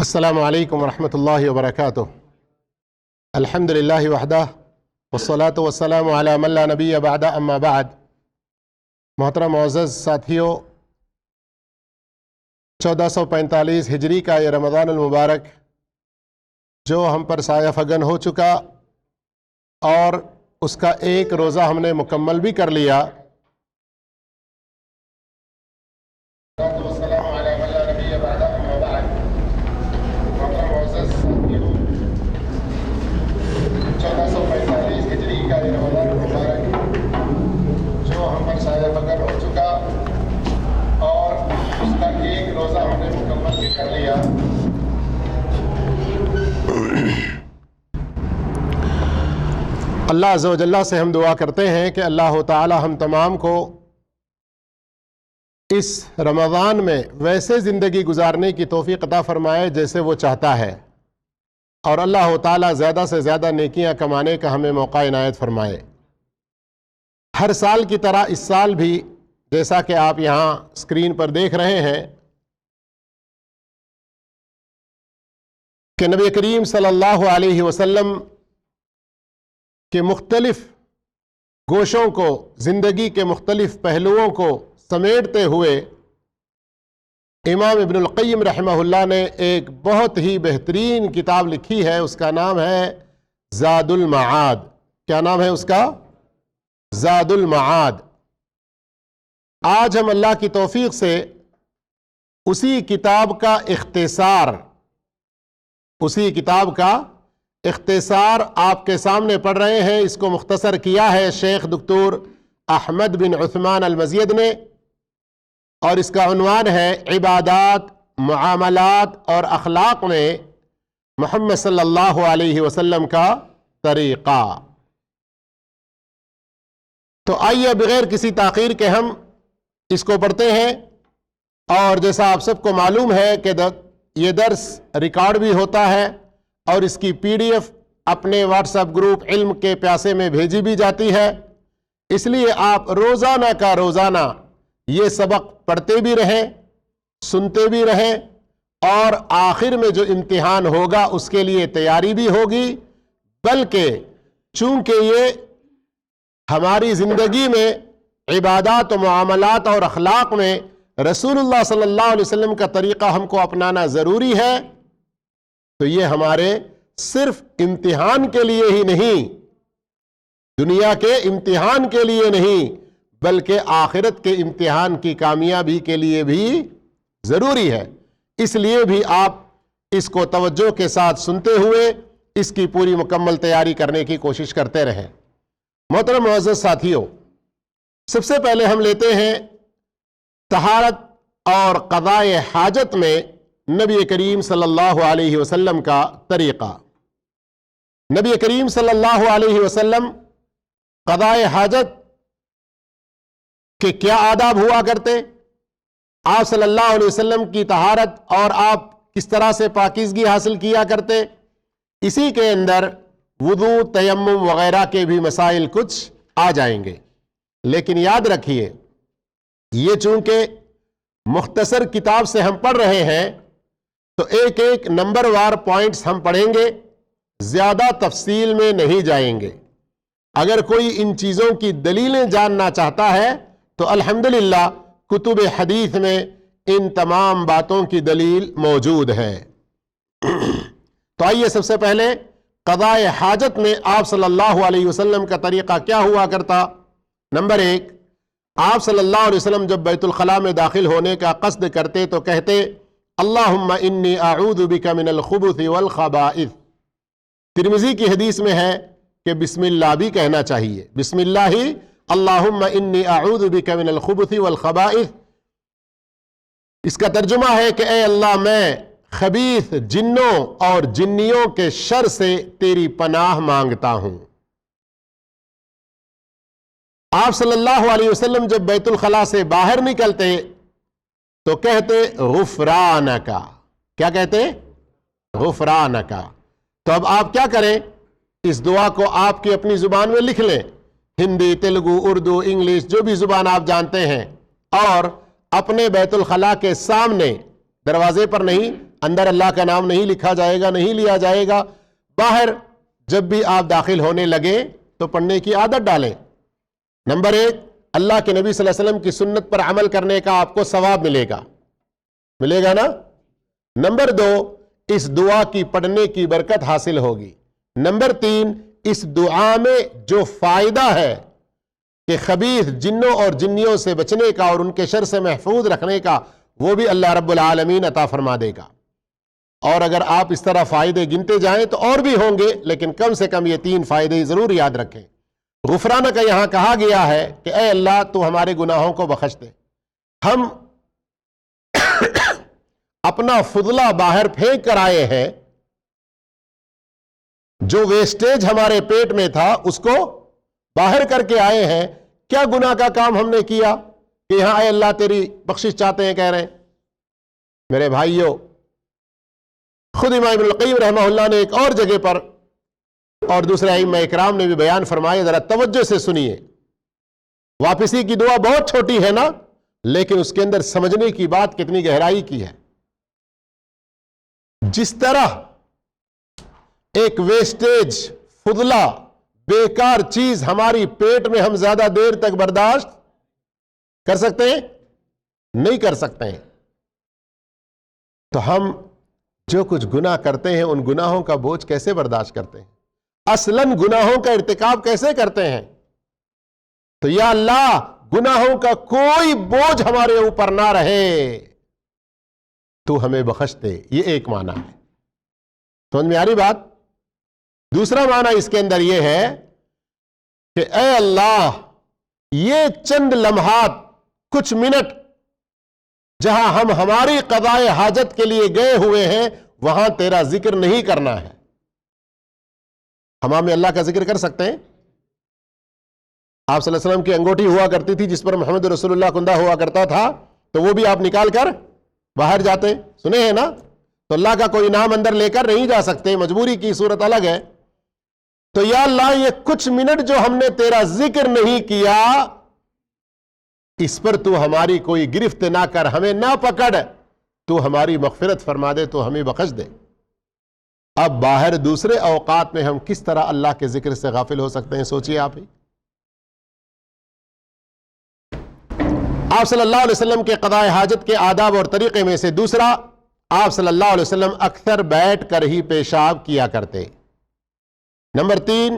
السلام علیکم ورحمۃ اللہ وبرکاتہ۔ الحمد للہ وحدہ والصلاة والسلام علی من لا نبی بعد اما بعد۔ محترم معزز ساتھیوں، 1445 ہجری کا یہ رمضان المبارک جو ہم پر سایہ فگن ہو چکا اور اس کا ایک روزہ ہم نے مکمل بھی کر لیا۔ اللہ عز و جل سے ہم دعا کرتے ہیں کہ اللہ تعالی ہم تمام کو اس رمضان میں ویسے زندگی گزارنے کی توفیق عطا فرمائے جیسے وہ چاہتا ہے، اور اللہ تعالی زیادہ سے زیادہ نیکیاں کمانے کا ہمیں موقع عنایت فرمائے۔ ہر سال کی طرح اس سال بھی جیسا کہ آپ یہاں اسکرین پر دیکھ رہے ہیں کہ نبی کریم صلی اللہ علیہ وسلم کے مختلف گوشوں کو، زندگی کے مختلف پہلوؤں کو سمیٹتے ہوئے امام ابن القیم رحمہ اللہ نے ایک بہت ہی بہترین کتاب لکھی ہے، اس کا نام ہے زاد المعاد۔ کیا نام ہے اس کا؟ زاد المعاد۔ آج ہم اللہ کی توفیق سے اسی کتاب کا اختصار آپ کے سامنے پڑھ رہے ہیں۔ اس کو مختصر کیا ہے شیخ دکتور احمد بن عثمان المزید نے، اور اس کا عنوان ہے عبادات، معاملات اور اخلاق میں محمد صلی اللہ علیہ وسلم کا طریقہ۔ تو آئیے بغیر کسی تاخیر کے ہم اس کو پڑھتے ہیں، اور جیسا آپ سب کو معلوم ہے کہ یہ درس ریکارڈ بھی ہوتا ہے اور اس کی پی ڈی ایف اپنے واٹس ایپ گروپ علم کے پیاسے میں بھیجی بھی جاتی ہے۔ اس لیے آپ روزانہ کا روزانہ یہ سبق پڑھتے بھی رہیں، سنتے بھی رہیں، اور آخر میں جو امتحان ہوگا اس کے لیے تیاری بھی ہوگی، بلکہ چونکہ یہ ہماری زندگی میں عبادات و معاملات اور اخلاق میں رسول اللہ صلی اللہ علیہ وسلم کا طریقہ ہم کو اپنانا ضروری ہے، تو یہ ہمارے صرف امتحان کے لیے ہی نہیں، دنیا کے امتحان کے لیے نہیں، بلکہ آخرت کے امتحان کی کامیابی کے لیے بھی ضروری ہے۔ اس لیے بھی آپ اس کو توجہ کے ساتھ سنتے ہوئے اس کی پوری مکمل تیاری کرنے کی کوشش کرتے رہیں۔ محترم معزز ساتھیوں، سب سے پہلے ہم لیتے ہیں طہارت اور قضاء حاجت میں نبی کریم صلی اللہ علیہ وسلم کا طریقہ۔ نبی کریم صلی اللہ علیہ وسلم قضاء حاجت کے کیا آداب ہوا کرتے، آپ صلی اللہ علیہ وسلم کی طہارت اور آپ کس طرح سے پاکیزگی حاصل کیا کرتے، اسی کے اندر وضو، تیمم وغیرہ کے بھی مسائل کچھ آ جائیں گے۔ لیکن یاد رکھیے، یہ چونکہ مختصر کتاب سے ہم پڑھ رہے ہیں تو ایک ایک نمبر وار پوائنٹس ہم پڑھیں گے، زیادہ تفصیل میں نہیں جائیں گے۔ اگر کوئی ان چیزوں کی دلیلیں جاننا چاہتا ہے تو الحمدللہ کتب حدیث میں ان تمام باتوں کی دلیل موجود ہے۔ تو آئیے سب سے پہلے قضاء حاجت میں آپ صلی اللہ علیہ وسلم کا طریقہ کیا ہوا کرتا۔ نمبر ایک، آپ صلی اللہ علیہ وسلم جب بیت الخلاء میں داخل ہونے کا قصد کرتے تو کہتے اللہم انی اعوذ بک من الخبث والخبائث۔ ترمذی کی حدیث میں ہے کہ بسم اللہ بھی کہنا چاہیے، بسم اللہ اللہم انی اعوذ بک من الخبث والخبائث۔ اس کا ترجمہ ہے کہ اے اللہ، میں خبیث جنوں اور جنیوں کے شر سے تیری پناہ مانگتا ہوں۔ آپ صلی اللہ علیہ وسلم جب بیت الخلاء سے باہر نکلتے تو کہتے غفرانکا۔ کیا کہتے؟ غفرانکا۔ تو اب آپ کیا کریں، اس دعا کو آپ کی اپنی زبان میں لکھ لیں، ہندی، تیلگو، اردو، انگلش، جو بھی زبان آپ جانتے ہیں، اور اپنے بیت الخلاء کے سامنے، دروازے پر نہیں، اندر اللہ کا نام نہیں لکھا جائے گا، نہیں لیا جائے گا. باہر جب بھی آپ داخل ہونے لگے تو پڑھنے کی عادت ڈالیں. نمبر 1، اللہ کے نبی صلی اللہ علیہ وسلم کی سنت پر عمل کرنے کا آپ کو ثواب ملے گا نا. نمبر 2، اس دعا کی پڑھنے کی برکت حاصل ہوگی. نمبر 3، اس دعا میں جو فائدہ ہے کہ خبیث جنوں اور جنیوں سے بچنے کا اور ان کے شر سے محفوظ رکھنے کا، وہ بھی اللہ رب العالمین عطا فرما دے گا. اور اگر آپ اس طرح فائدے گنتے جائیں تو اور بھی ہوں گے، لیکن کم سے کم یہ 3 فائدے ضرور یاد رکھیں. غفرانہ کا یہاں کہا گیا ہے کہ اے اللہ تو ہمارے گناہوں کو بخش دے. ہم اپنا فضلہ باہر پھینک کر آئے ہیں، جو ویسٹیج ہمارے پیٹ میں تھا اس کو باہر کر کے آئے ہیں. کیا گناہ کا کام ہم نے کیا کہ یہاں اے اللہ تیری بخشش چاہتے ہیں کہہ رہے ہیں؟ میرے بھائیوں، خود امام ابن القیم رحمہ اللہ نے ایک اور جگہ پر اور دوسرے ائمہ اکرام نے بھی بیان فرمائے، ذرا توجہ سے سنیے. واپسی کی دعا بہت چھوٹی ہے نا، لیکن اس کے اندر سمجھنے کی بات کتنی گہرائی کی ہے. جس طرح ایک ویسٹیج، فضلہ، بیکار چیز ہماری پیٹ میں ہم زیادہ دیر تک برداشت کر سکتے ہیں؟ نہیں کر سکتے ہیں. تو ہم جو کچھ گناہ کرتے ہیں ان گناہوں کا بوجھ کیسے برداشت کرتے ہیں؟ اصلاً گناہوں کا ارتکاب کیسے کرتے ہیں؟ تو یا اللہ گناہوں کا کوئی بوجھ ہمارے اوپر نہ رہے، تو ہمیں بخش دے. یہ ایک معنی ہے. سمجھ میں آ رہی بات؟ دوسرا معنی اس کے اندر یہ ہے کہ اے اللہ یہ چند لمحات، کچھ منٹ جہاں ہم ہماری قضائے حاجت کے لیے گئے ہوئے ہیں، وہاں تیرا ذکر نہیں کرنا ہے. حمام میں اللہ کا ذکر کر سکتے ہیں؟ آپ صلی اللہ علیہ وسلم کی انگوٹھی ہوا کرتی تھی جس پر محمد رسول اللہ کندہ ہوا کرتا تھا، تو وہ بھی آپ نکال کر باہر جاتے، سنے ہیں نا؟ تو اللہ کا کوئی نام اندر لے کر نہیں جا سکتے، مجبوری کی صورت الگ ہے. تو یا اللہ یہ کچھ منٹ جو ہم نے تیرا ذکر نہیں کیا، اس پر تو ہماری کوئی گرفت نہ کر، ہمیں نہ پکڑ، تو ہماری مغفرت فرما دے، تو ہمیں بخش دے. اب باہر دوسرے اوقات میں ہم کس طرح اللہ کے ذکر سے غافل ہو سکتے ہیں؟ سوچئے آپ ہی. آپ صلی اللہ علیہ وسلم کے قضاء حاجت کے آداب اور طریقے میں سے دوسرا، آپ صلی اللہ علیہ وسلم اکثر بیٹھ کر ہی پیشاب کیا کرتے. نمبر 3،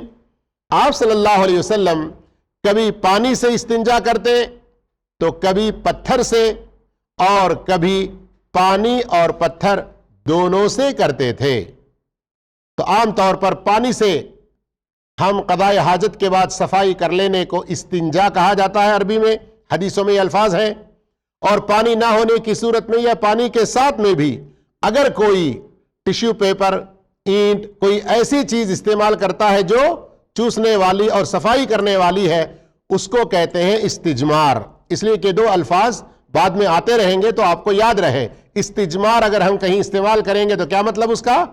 آپ صلی اللہ علیہ وسلم کبھی پانی سے استنجا کرتے تو کبھی پتھر سے، اور کبھی پانی اور پتھر دونوں سے کرتے تھے. تو عام طور پر پانی سے ہم قضاء حاجت کے بعد صفائی کر لینے کو استنجا کہا جاتا ہے عربی میں، حدیثوں میں یہ الفاظ ہیں. اور پانی نہ ہونے کی صورت میں یا پانی کے ساتھ میں بھی اگر کوئی ٹشو پیپر، اینٹ، کوئی ایسی چیز استعمال کرتا ہے جو چوسنے والی اور صفائی کرنے والی ہے، اس کو کہتے ہیں استجمار. اس لیے کہ 2 الفاظ بعد میں آتے رہیں گے تو آپ کو یاد رہے. استجمار اگر ہم کہیں استعمال کریں گے تو کیا مطلب اس کا؟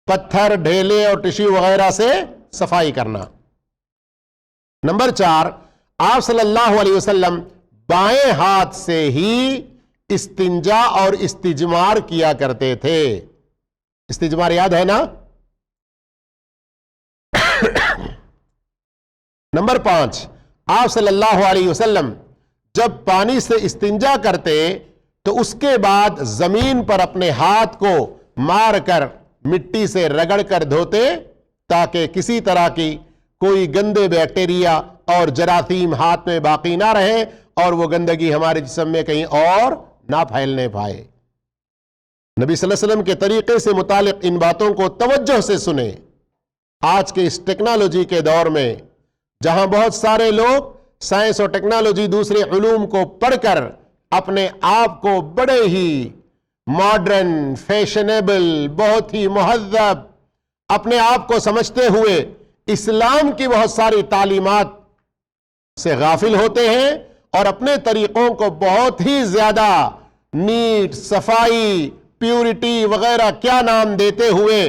پتھر، ڈھیلے اور ٹشو وغیرہ سے صفائی کرنا. نمبر 4، آپ صلی اللہ علیہ وسلم بائیں ہاتھ سے ہی استنجا اور استجمار کیا کرتے تھے. استجمار یاد ہے نا؟ نمبر 5، آپ صلی اللہ علیہ وسلم جب پانی سے استنجا کرتے تو اس کے بعد زمین پر اپنے ہاتھ کو مار کر مٹی سے رگڑ کر دھوتے، تاکہ کسی طرح کی کوئی گندے بیکٹیریا اور جراثیم ہاتھ میں باقی نہ رہے اور وہ گندگی ہمارے جسم میں کہیں اور نہ پھیلنے پائے. نبی صلی اللہ علیہ وسلم کے طریقے سے متعلق ان باتوں کو توجہ سے سنیں. آج کے اس ٹیکنالوجی کے دور میں جہاں بہت سارے لوگ سائنس اور ٹیکنالوجی دوسرے علوم کو پڑھ کر اپنے آپ کو بڑے ہی ماڈرن، فیشنیبل، بہت ہی مہذب اپنے آپ کو سمجھتے ہوئے اسلام کی بہت ساری تعلیمات سے غافل ہوتے ہیں اور اپنے طریقوں کو بہت ہی زیادہ نیٹ، صفائی، پیورٹی وغیرہ کیا نام دیتے ہوئے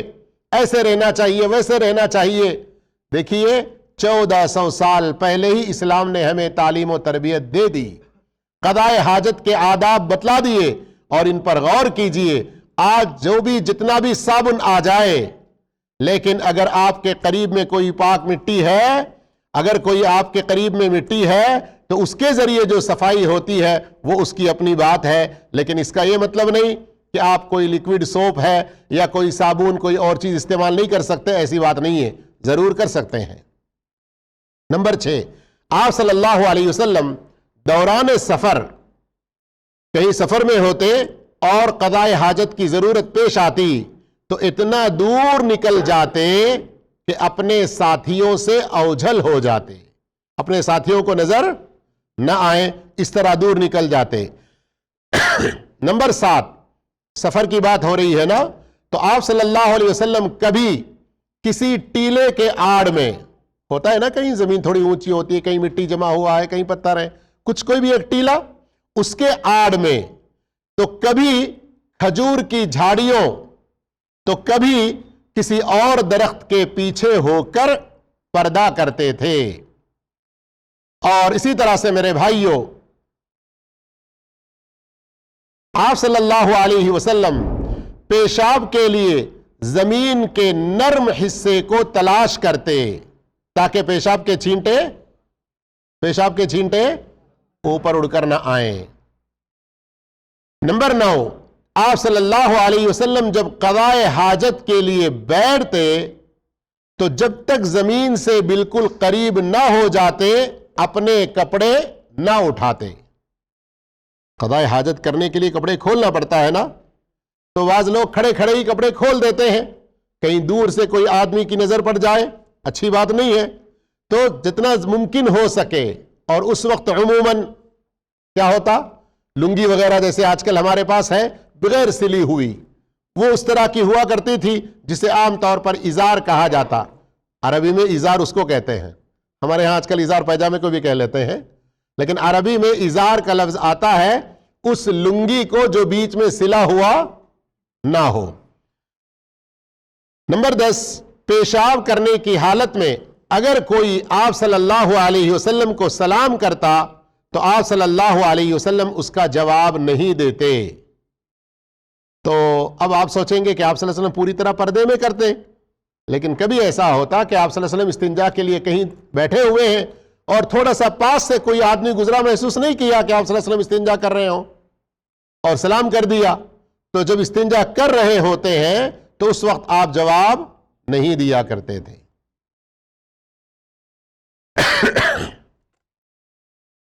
ایسے رہنا چاہیے، ویسے رہنا چاہیے. دیکھیے 1400 سال پہلے ہی اسلام نے ہمیں تعلیم و تربیت دے دی، قضاء حاجت کے آداب بتلا دیے، اور ان پر غور کیجئے. آج جو بھی جتنا بھی صابن آ جائے، لیکن اگر آپ کے قریب میں کوئی پاک مٹی ہے، اگر کوئی آپ کے قریب میں مٹی ہے تو اس کے ذریعے جو صفائی ہوتی ہے وہ اس کی اپنی بات ہے، لیکن اس کا یہ مطلب نہیں کہ آپ کوئی لیکوڈ سوپ ہے یا کوئی صابن کوئی اور چیز استعمال نہیں کر سکتے، ایسی بات نہیں ہے، ضرور کر سکتے ہیں۔ نمبر 6، آپ صلی اللہ علیہ وسلم دوران سفر، کہیں سفر میں ہوتے اور قضاء حاجت کی ضرورت پیش آتی تو اتنا دور نکل جاتے کہ اپنے ساتھیوں سے اوجھل ہو جاتے، اپنے ساتھیوں کو نظر نہ آئے، اس طرح دور نکل جاتے۔ نمبر 7، سفر کی بات ہو رہی ہے نا، تو آپ صلی اللہ علیہ وسلم کبھی کسی ٹیلے کے آڑ میں، ہوتا ہے نا کہیں زمین تھوڑی اونچی ہوتی ہے، کہیں مٹی جمع ہوا ہے، کہیں پتھر ہے، کچھ کوئی بھی ایک ٹیلا، اس کے آڑ میں، تو کبھی کھجور کی جھاڑیوں، تو کبھی کسی اور درخت کے پیچھے ہو کر پردہ کرتے تھے۔ اور اسی طرح سے میرے بھائیوں، آپ صلی اللہ علیہ وسلم پیشاب کے لیے زمین کے نرم حصے کو تلاش کرتے تاکہ پیشاب کے چھینٹے اوپر اڑ کر نہ آئیں۔ نمبر 9، آپ صلی اللہ علیہ وسلم جب قضاء حاجت کے لیے بیٹھتے تو جب تک زمین سے بالکل قریب نہ ہو جاتے اپنے کپڑے نہ اٹھاتے۔ قضاء حاجت کرنے کے لیے کپڑے کھولنا پڑتا ہے نا، تو بعض لوگ کھڑے کھڑے ہی کپڑے کھول دیتے ہیں، کہیں دور سے کوئی آدمی کی نظر پڑ جائے، اچھی بات نہیں ہے۔ تو جتنا ممکن ہو سکے، اور اس وقت عموماً کیا ہوتا، لنگی وغیرہ جیسے آج کل ہمارے پاس ہے بغیر سلی ہوئی، وہ اس طرح کی ہوا کرتی تھی جسے عام طور پر ازار کہا جاتا، عربی میں ازار اس کو کہتے ہیں، ہمارے ہاں آج کل ازار پیجامے کو بھی کہہ لیتے ہیں، لیکن عربی میں ازار کا لفظ آتا ہے اس لنگی کو جو بیچ میں سلا ہوا نہ ہو۔ نمبر 10، پیشاب کرنے کی حالت میں اگر کوئی آپ صلی اللہ علیہ وسلم کو سلام کرتا تو آپ صلی اللہ علیہ وسلم اس کا جواب نہیں دیتے۔ تو اب آپ سوچیں گے کہ آپ صلی اللہ علیہ وسلم پوری طرح پردے میں کرتے، لیکن کبھی ایسا ہوتا کہ آپ صلی اللہ علیہ وسلم استنجا کے لیے کہیں بیٹھے ہوئے ہیں اور تھوڑا سا پاس سے کوئی آدمی گزرا، محسوس نہیں کیا کہ آپ صلی اللہ علیہ وسلم استنجا کر رہے ہوں اور سلام کر دیا، تو جب استنجا کر رہے ہوتے ہیں تو اس وقت آپ جواب نہیں دیا کرتے تھے۔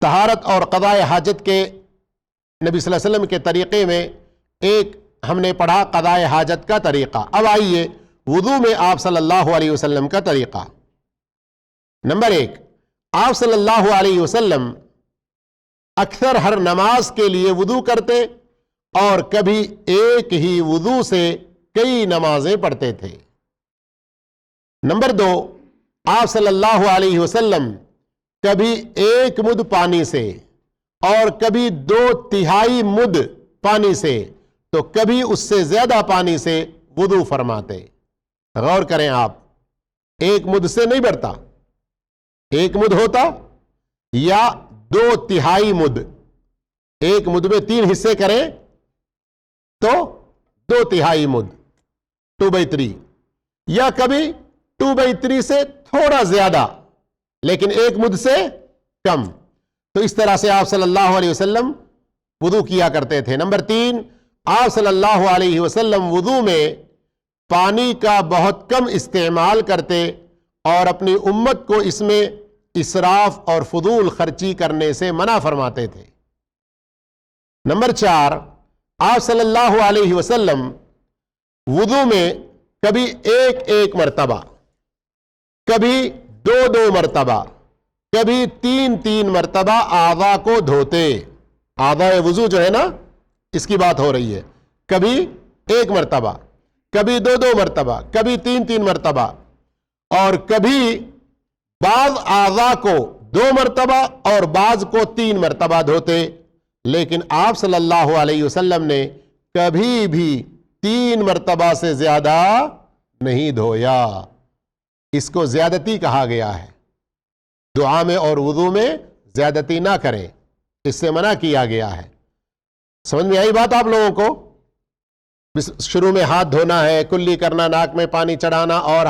طہارت اور قضاء حاجت کے نبی صلی اللہ علیہ وسلم کے طریقے میں ایک ہم نے پڑھا قضاء حاجت کا طریقہ۔ اب آئیے وضو میں آپ صلی اللہ علیہ وسلم کا طریقہ۔ نمبر 1، آپ صلی اللہ علیہ وسلم اکثر ہر نماز کے لیے وضو کرتے اور کبھی ایک ہی وضو سے کئی نمازیں پڑھتے تھے۔ نمبر 2، آپ صلی اللہ علیہ وسلم کبھی 1 مد پانی سے اور کبھی 2/3 مد پانی سے تو کبھی اس سے زیادہ پانی سے وضو فرماتے۔ غور کریں آپ، 1 مد سے نہیں بڑھتا، 1 مد ہوتا یا 2/3 مد، 1 مد میں 3 حصے کریں تو 2/3 مد، 2/3، یا کبھی 2/3 سے تھوڑا زیادہ لیکن 1 مد سے کم۔ تو اس طرح سے آپ صلی اللہ علیہ وسلم وضو کیا کرتے تھے۔ نمبر 3، آپ صلی اللہ علیہ وسلم وضو میں پانی کا بہت کم استعمال کرتے اور اپنی امت کو اس میں اسراف اور فضول خرچی کرنے سے منع فرماتے تھے۔ نمبر 4، آپ صلی اللہ علیہ وسلم وضو میں کبھی 1 مرتبہ، کبھی 2 مرتبہ، کبھی 3 مرتبہ اعضاء کو دھوتے۔ اعضاء وضو جو ہے نا، اس کی بات ہو رہی ہے، کبھی 1 مرتبہ، کبھی 2 مرتبہ، کبھی 3 مرتبہ، اور کبھی بعض اعضاء کو 2 مرتبہ اور بعض کو 3 مرتبہ دھوتے، لیکن آپ صلی اللہ علیہ وسلم نے کبھی بھی 3 مرتبہ سے زیادہ نہیں دھویا۔ اس کو زیادتی کہا گیا ہے، دعا میں اور وضو میں زیادتی نہ کریں، اس سے منع کیا گیا ہے۔ سمجھ میں آئی بات آپ لوگوں کو؟ شروع میں ہاتھ دھونا ہے، کلی کرنا، ناک میں پانی چڑھانا، اور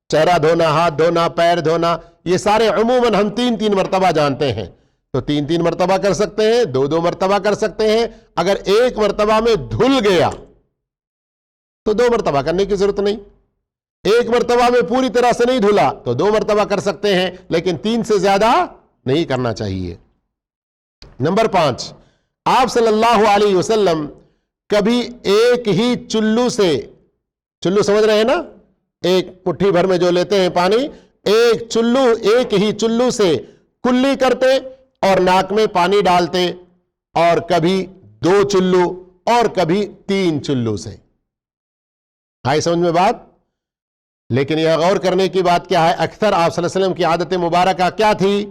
چہرہ دھونا، ہاتھ دھونا، پیر دھونا، یہ سارے عموماً ہم 3 مرتبہ جانتے ہیں، تو 3 مرتبہ کر سکتے ہیں، 2 مرتبہ کر سکتے ہیں۔ اگر 1 مرتبہ میں دھل گیا تو 2 مرتبہ کرنے کی ضرورت نہیں، 1 مرتبہ میں پوری طرح سے نہیں دھلا تو 2 مرتبہ کر سکتے ہیں، لیکن 3 سے زیادہ نہیں کرنا چاہیے۔ نمبر 5، آپ صلی اللہ علیہ وسلم کبھی ایک ہی چلو سے، چلو سمجھ رہے ہیں نا، ایک مٹھی بھر میں جو لیتے ہیں پانی، ایک ہی چلو سے کلی کرتے اور ناک میں پانی ڈالتے، اور کبھی 2 چلو اور کبھی 3 چلو سے۔ آئی سمجھ میں بات؟ لیکن یہ غور کرنے کی بات کیا ہے، اکثر آپ صلی اللہ علیہ وسلم کی عادت مبارکہ کیا تھی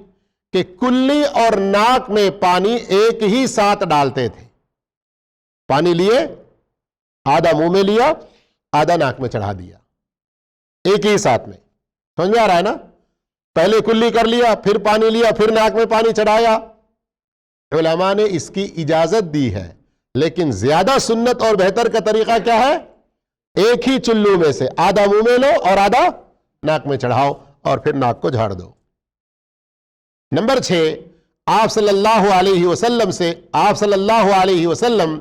کہ کلی اور ناک میں پانی ایک ہی ساتھ ڈالتے تھے۔ پانی لیے، آدھا منہ میں لیا، آدھا ناک میں چڑھا دیا، ایک ہی ساتھ میں۔ سمجھ میں آ رہا ہے نا؟ پہلے کلی کر لیا، پھر پانی لیا، پھر ناک میں پانی چڑھایا۔ علماء نے اس کی اجازت دی ہے، لیکن زیادہ سنت اور بہتر کا طریقہ کیا ہے؟ ایک ہی چلو میں سے آدھا منہ میں لو اور آدھا ناک میں چڑھاؤ، اور پھر ناک کو جھاڑ دو۔ نمبر 6، آپ صلی اللہ علیہ وسلم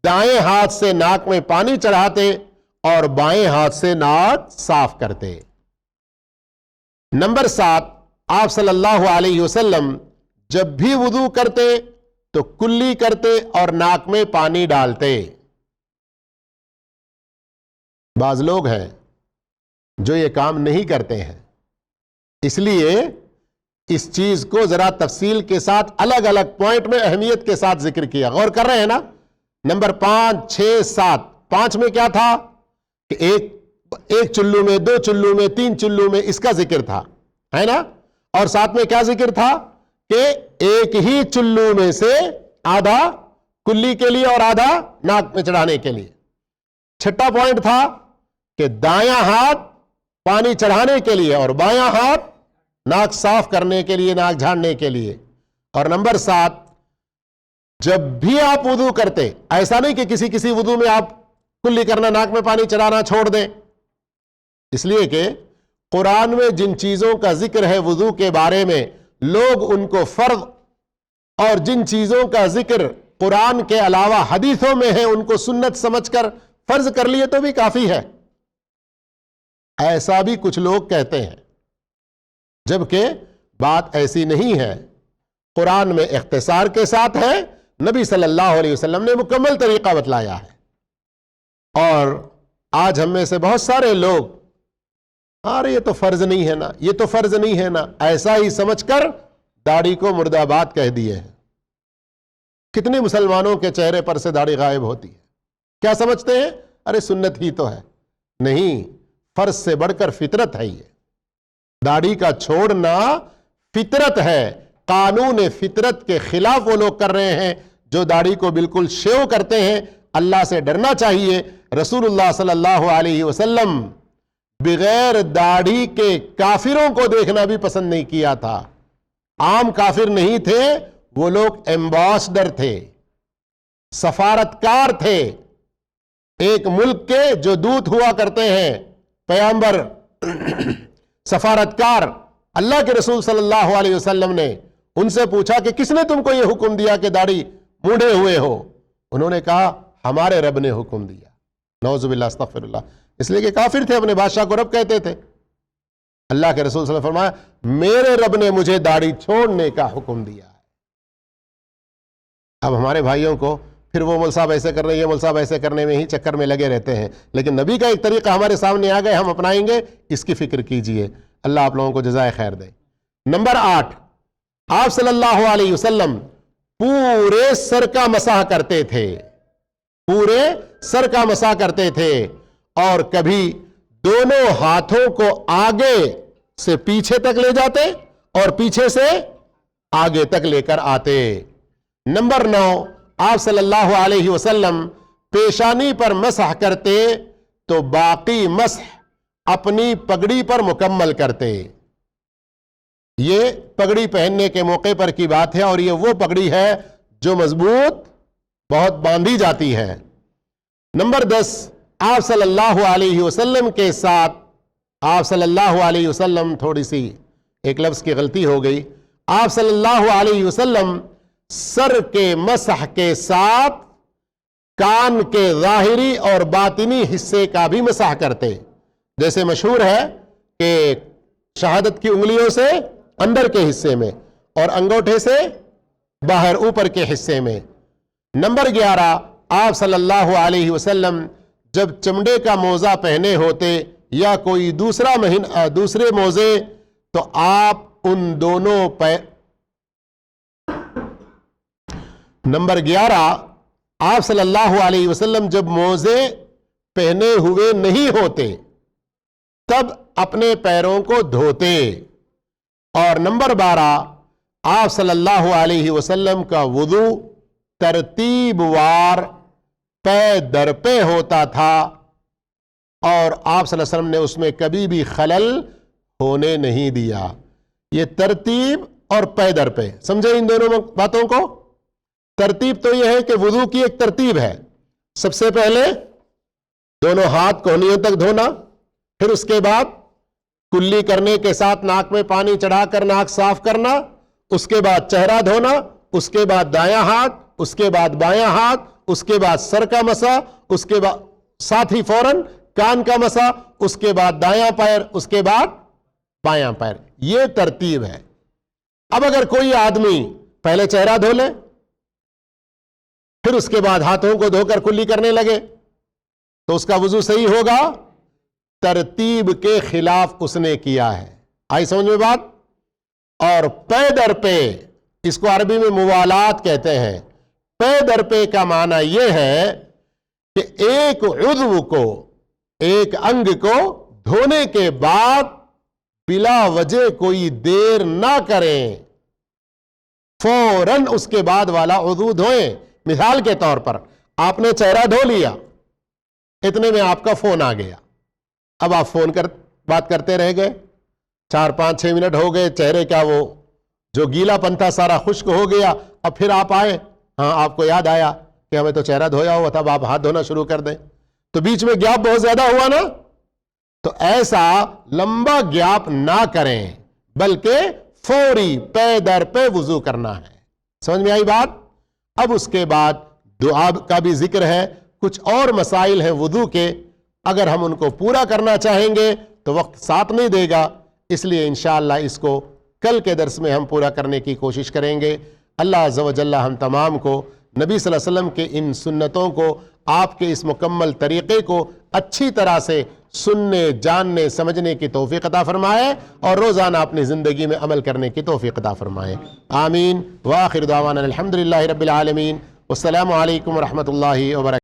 دائیں ہاتھ سے ناک میں پانی چڑھاتے اور بائیں ہاتھ سے ناک صاف کرتے۔ نمبر 7، آپ صلی اللہ علیہ وسلم جب بھی وضو کرتے تو کلی کرتے اور ناک میں پانی ڈالتے۔ بعض لوگ ہیں جو یہ کام نہیں کرتے ہیں، اس لیے اس چیز کو ذرا تفصیل کے ساتھ الگ الگ پوائنٹ میں اہمیت کے ساتھ ذکر کیا۔ غور کر رہے ہیں نا؟ نمبر 5، 6، 7، 5 میں کیا تھا کہ ایک چلو میں، 2 چلو میں، 3 چلو میں، اس کا ذکر تھا، ہے نا؟ اور 7 میں کیا ذکر تھا کہ ایک ہی چلو میں سے آدھا کلی کے لیے اور آدھا ناک میں چڑھانے کے لیے۔ 6واں پوائنٹ تھا کہ دایاں ہاتھ پانی چڑھانے کے لیے اور بایاں ہاتھ ناک صاف کرنے کے لیے، ناک جھاڑنے کے لیے۔ اور نمبر 7، جب بھی آپ وضو کرتے، ایسا نہیں کہ کسی وضو میں آپ کلی کرنا، ناک میں پانی چڑھانا چھوڑ دیں، اس لیے کہ قرآن میں جن چیزوں کا ذکر ہے وضو کے بارے میں، لوگ ان کو فرض، اور جن چیزوں کا ذکر قرآن کے علاوہ حدیثوں میں ہے ان کو سنت سمجھ کر فرض کر لیے تو بھی کافی ہے۔ ایسا بھی کچھ لوگ کہتے ہیں، جبکہ بات ایسی نہیں ہے۔ قرآن میں اختصار کے ساتھ ہے، نبی صلی اللہ علیہ وسلم نے مکمل طریقہ بتلایا ہے۔ اور آج ہم میں سے بہت سارے لوگ، ارے یہ تو فرض نہیں ہے نا، یہ تو فرض نہیں ہے نا، ایسا ہی سمجھ کر داڑھی کو مرد آباد کہہ دیے ہیں۔ کتنے مسلمانوں کے چہرے پر سے داڑھی غائب ہوتی ہے، کیا سمجھتے ہیں؟ ارے سنت ہی تو ہے۔ نہیں، فرض سے بڑھ کر فطرت ہے۔ یہ داڑھی کا چھوڑنا فطرت ہے، قانون فطرت کے خلاف وہ لوگ کر رہے ہیں جو داڑھی کو بالکل شیو کرتے ہیں۔ اللہ سے ڈرنا چاہیے۔ رسول اللہ صلی اللہ علیہ وسلم بغیر داڑھی کے کافروں کو دیکھنا بھی پسند نہیں کیا تھا۔ عام کافر نہیں تھے، وہ لوگ ایمباسڈر تھے، سفارتکار تھے ایک ملک کے، جو دودت ہوا کرتے ہیں، پیغمبر، سفارتکار۔ اللہ کے رسول صلی اللہ علیہ وسلم نے ان سے پوچھا کہ کس نے تم کو یہ حکم دیا کہ داڑھی مونڈے ہوئے ہو؟ انہوں نے کہا ہمارے رب نے حکم دیا۔ نعوذ باللہ، استغفر اللہ۔ اس لیے کہ کافر تھے، اپنے بادشاہ کو رب کہتے تھے۔ اللہ کے رسول صلی اللہ علیہ وسلم فرمایا میرے رب نے مجھے داڑھی چھوڑنے کا حکم دیا ہے۔ اب ہمارے بھائیوں کو پھر وہ مول صاحب ایسے کر رہے ہیں، یہ مول صاحب ایسے کرنے میں ہی چکر میں لگے رہتے ہیں، لیکن نبی کا ایک طریقہ ہمارے سامنے آ گئے، ہم اپنائیں گے، اس کی فکر کیجئے۔ اللہ آپ لوگوں کو جزائے خیر دے۔ نمبر 8، آپ صلی اللہ علیہ وسلم پورے سر کا مسح کرتے تھے، پورے سر کا مسح کرتے تھے، اور کبھی دونوں ہاتھوں کو آگے سے پیچھے تک لے جاتے اور پیچھے سے آگے تک لے کر آتے۔ نمبر 9، آپ صلی اللہ علیہ وسلم پیشانی پر مسح کرتے تو باقی مسح اپنی پگڑی پر مکمل کرتے۔ یہ پگڑی پہننے کے موقع پر کی بات ہے، اور یہ وہ پگڑی ہے جو مضبوط بہت باندھی جاتی ہے۔ نمبر 10، آپ صلی اللہ علیہ وسلم کے ساتھ، آپ صلی اللہ علیہ وسلم، تھوڑی سی ایک لفظ کی غلطی ہو گئی، آپ صلی اللہ علیہ وسلم سر کے مسح کے ساتھ کان کے ظاہری اور باطنی حصے کا بھی مسح کرتے، جیسے مشہور ہے کہ شہادت کی انگلیوں سے اندر کے حصے میں اور انگوٹھے سے باہر اوپر کے حصے میں۔ نمبر 11، آپ صلی اللہ علیہ وسلم جب چمڑے کا موزہ پہنے ہوتے یا کوئی دوسرے موزے تو آپ ان دونوں نمبر 11، آپ صلی اللہ علیہ وسلم جب موزے پہنے ہوئے نہیں ہوتے تب اپنے پیروں کو دھوتے۔ اور نمبر 12، آپ صلی اللہ علیہ وسلم کا وضو ترتیب وار پے در پے ہوتا تھا اور آپ صلی اللہ علیہ وسلم نے اس میں کبھی بھی خلل ہونے نہیں دیا۔ یہ ترتیب اور پے در پے، سمجھے ان دونوں باتوں کو؟ ترتیب تو یہ ہے کہ وضو کی ایک ترتیب ہے، سب سے پہلے دونوں ہاتھ کونیوں تک دھونا، پھر اس کے بعد کلی کرنے کے ساتھ ناک میں پانی چڑھا کر ناک صاف کرنا، اس کے بعد چہرہ دھونا، اس کے بعد دایاں ہاتھ، اس کے بعد بایاں ہاتھ، اس کے بعد سر کا مسح، اس کے بعد ساتھ ہی فوراً کان کا مسح، اس کے بعد دایاں پیر، اس کے بعد بایاں پیر۔ یہ ترتیب ہے۔ اب اگر کوئی آدمی پہلے چہرہ دھو لے پھر اس کے بعد ہاتھوں کو دھو کر کلی کرنے لگے تو اس کا وضو صحیح ہوگا؟ ترتیب کے خلاف اس نے کیا ہے۔ آئی سمجھ میں بات؟ اور پے در پے، اس کو عربی میں موالات کہتے ہیں۔ پے در پے کا معنی یہ ہے کہ ایک عضو کو، ایک انگ کو دھونے کے بعد بلا وجہ کوئی دیر نہ کریں، فوراً اس کے بعد والا عضو دھوئیں۔ مثال کے طور پر آپ نے چہرہ دھو لیا، اتنے میں آپ کا فون آ گیا، اب آپ فون بات کرتے رہ گئے، 4 5 6 منٹ ہو گئے، چہرے کا وہ جو گیلا پن تھا سارا خشک ہو گیا، اب پھر آپ آئے، ہاں آپ کو یاد آیا کہ ہمیں تو چہرہ دھویا ہوا تھا، اب آپ ہاتھ دھونا شروع کر دیں، تو بیچ میں گیپ بہت زیادہ ہوا نا؟ تو ایسا لمبا گیپ نہ کریں، بلکہ فوری پے در پے وضو کرنا ہے۔ سمجھ میں آئی بات؟ اب اس کے بعد دعا کا بھی ذکر ہے، کچھ اور مسائل ہیں وضو کے، اگر ہم ان کو پورا کرنا چاہیں گے تو وقت ساتھ نہیں دے گا، اس لیے انشاءاللہ اس کو کل کے درس میں ہم پورا کرنے کی کوشش کریں گے۔ اللہ عز و جل ہم تمام کو نبی صلی اللہ علیہ وسلم کے ان سنتوں کو، آپ کے اس مکمل طریقے کو اچھی طرح سے سننے، جاننے، سمجھنے کی توفیق عطا فرمائے اور روزانہ اپنی زندگی میں عمل کرنے کی توفیق عطا فرمائے۔ آمین۔ وآخر دعوانا الحمدللہ رب العالمین۔ والسلام علیکم ورحمۃ اللہ وبرکاتہ۔